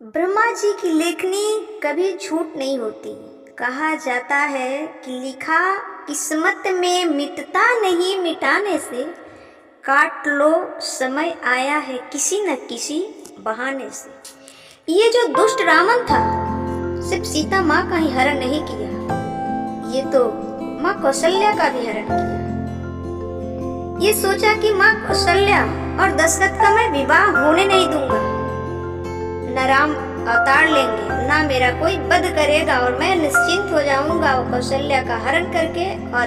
ब्रह्मा जी की लेखनी कभी झूठ नहीं होती। कहा जाता है कि लिखा किस्मत में मिटता नहीं, मिटाने से काट लो, समय आया है किसी न किसी बहाने से। ये जो दुष्ट रावण था सिर्फ सीता माँ का ही हरण नहीं किया, ये तो माँ कौशल्या का भी हरण किया। ये सोचा कि माँ कौशल्या और दशरथ का मैं विवाह होने नहीं दूंगा, न राम अवतार लेंगे, ना मेरा कोई वध करेगा और मैं निश्चिंत हो जाऊंगा कौशल्या का हरण करके और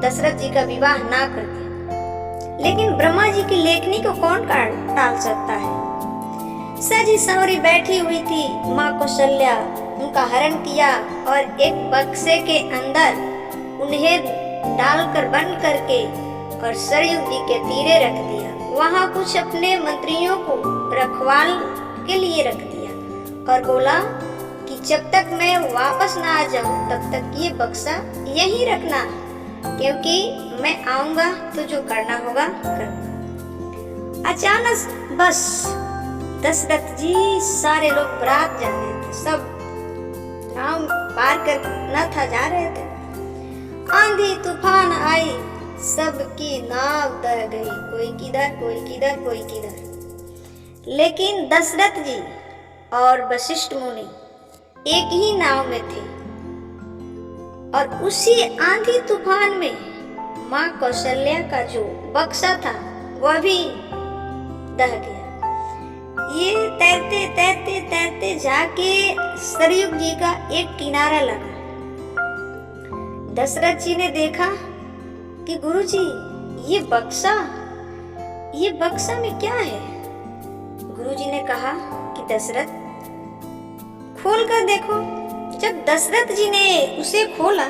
दशरथ जी का विवाह ना करके। लेकिन ब्रह्मा जी की लेखनी को कौन टाल सकता है। सजी सवरी बैठी हुई थी माँ कौशल्या, उनका हरण किया और एक बक्से के अंदर उन्हें डालकर बंद करके और सरयू जी के तीरे रख दिया। वहां कुछ अपने मंत्रियों को रखवाल के लिए रख दिया और बोला कि जब तक मैं वापस ना आ जाऊं तब तक ये बक्सा यहीं रखना, क्योंकि मैं आऊंगा तो जो करना होगा करना। अचानक बस दशरथ जी सारे लोग बारात जा रहे थे, सब राम पार कर न था जा रहे थे। आंधी तूफान आई, सबकी नाव दह गई, कोई किधर कोई किधर कोई किधर। लेकिन दशरथ जी और वशिष्ठ मुनि एक ही नाव में थे और उसी आंधी तूफान में माँ कौशल्या का जो बक्सा था वह भी दह गया। ये तैरते तैरते तैरते जाके सरयू जी का एक किनारा लगा। दशरथ जी ने देखा कि गुरुजी ये बक्सा में क्या है। गुरुजी ने कहा कि दशरथ खोल कर देखो। जब दशरथ जी ने उसे खोला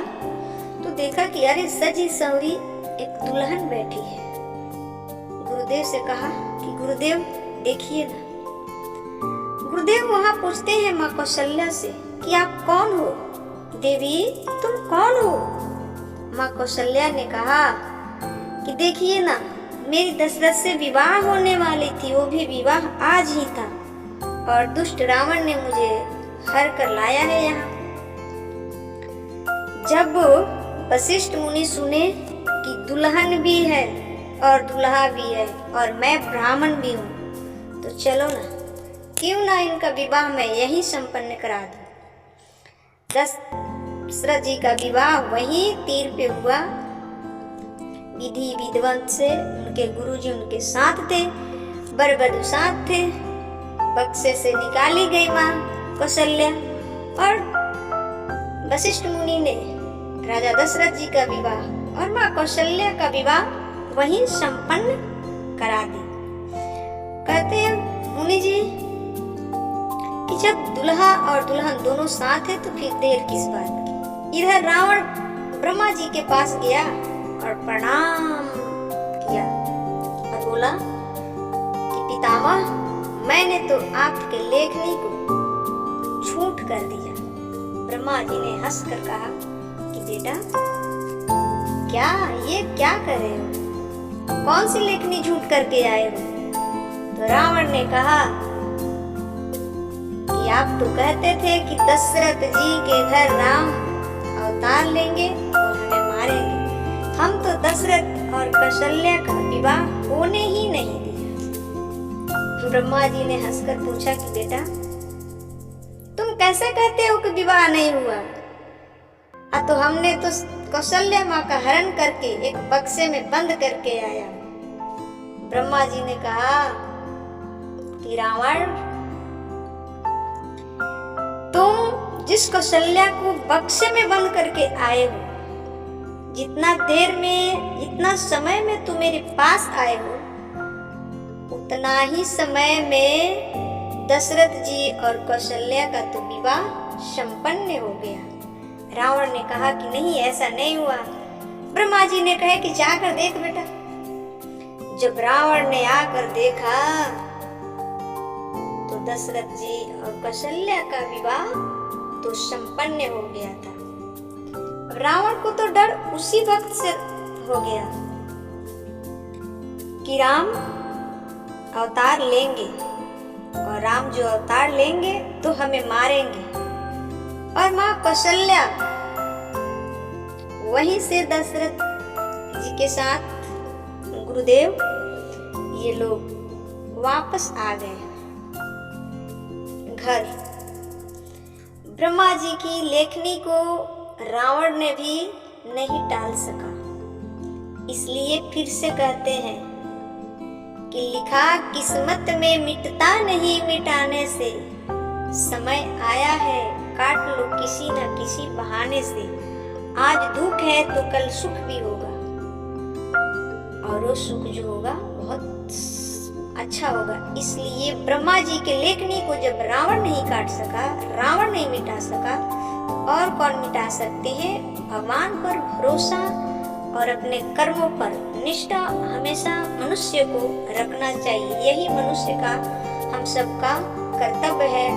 तो देखा कि अरे सजी सवरी एक दुल्हन बैठी है। गुरुदेव से कहा कि गुरुदेव देखिए ना। गुरुदेव वहां पूछते हैं माँ कौशल्या से कि आप कौन हो, देवी तुम कौन हो। माँ कौशल्या ने कहा कि देखिए ना, मेरी दशरथ से विवाह होने वाली थी, वो भी विवाह आज ही था और दुष्ट रावण ने मुझे हर कर लाया है यहाँ। जब वशिष्ठ मुनि सुने कि दुल्हन भी है और दूल्हा भी है और मैं ब्राह्मण भी हूँ, तो चलो ना, क्यों ना इनका विवाह मैं यही संपन्न करा दूं। दशरथ जी का विवाह वहीं तीर पे हुआ। विधि विद्वंत से उनके गुरुजी उनके साथ थे, वर वधू साथ थे। बक्से से निकाली गई माँ कौशल्या और वशिष्ठ मुनि ने राजा दशरथ जी का विवाह और माँ कौशल्या का विवाह वहीं संपन्न करा दी। कहते हैं मुनि जी कि जब दुल्हा और दुल्हन दोनों साथ है तो फिर देर किस बात की। इधर रावण ब्रह्मा जी के पास गया और प्रणाम किया और बोला कि पितामह, मैंने तो आपके लेखनी को झूठ कर दिया। ब्रह्मा जी ने हंसकर कहा कि बेटा क्या कर रहे हो, कौन सी लेखनी झूठ करके आए हो। तो रावण ने कहा कि आप तो कहते थे कि दशरथ जी के घर राम अवतार लेंगे और हमें मारेंगे। हम तो दशरथ और कौशल्या का विवाह होने ही नहीं दिया। ब्रह्मा जी ने हंसकर पूछा कि बेटा तुम कैसे कहते हो कि विवाह नहीं हुआ। तो हमने तो कौशल्या माँ का हरण करके एक बक्से में बंद करके आया। ब्रह्मा जी ने कहा कि रावण, तुम जिस कौशल्या को बक्से में बंद करके आए हो, जितना देर में इतना समय में तुम मेरे पास आए हो, उतना ही समय में दशरथ जी और कौशल्या का तो विवाह संपन्न हो गया। रावण ने कहा कि नहीं, ऐसा नहीं हुआ। ब्रह्मा जी ने कहा कि जाकर देख बेटा। जब रावण ने आकर देखा तो दशरथ जी और कौशल्या का विवाह तो संपन्न हो गया था। रावण को तो डर उसी वक्त से हो गया कि राम अवतार लेंगे और राम जो अवतार लेंगे तो हमें मारेंगे। और माँ कौशल्या वहीं से दशरथ जी के साथ गुरुदेव ये लोग वापस आ गए घर। ब्रह्मा जी की लेखनी को रावण ने भी नहीं टाल सका, इसलिए फिर से कहते हैं कि लिखा किस्मत में मिटता नहीं मिटाने से, समय आया है काट लो किसी न किसी बहाने से। आज दुख है तो कल सुख भी होगा, और वो सुख जो होगा बहुत अच्छा होगा। इसलिए ब्रह्मा जी के लेखनी को जब रावण नहीं काट सका, रावण नहीं मिटा सका, और कौन मिटा सकते हैं? भगवान पर भरोसा और अपने कर्मों पर निष्ठा हमेशा मनुष्य को रखना चाहिए। यही मनुष्य का हम सबका कर्तव्य है।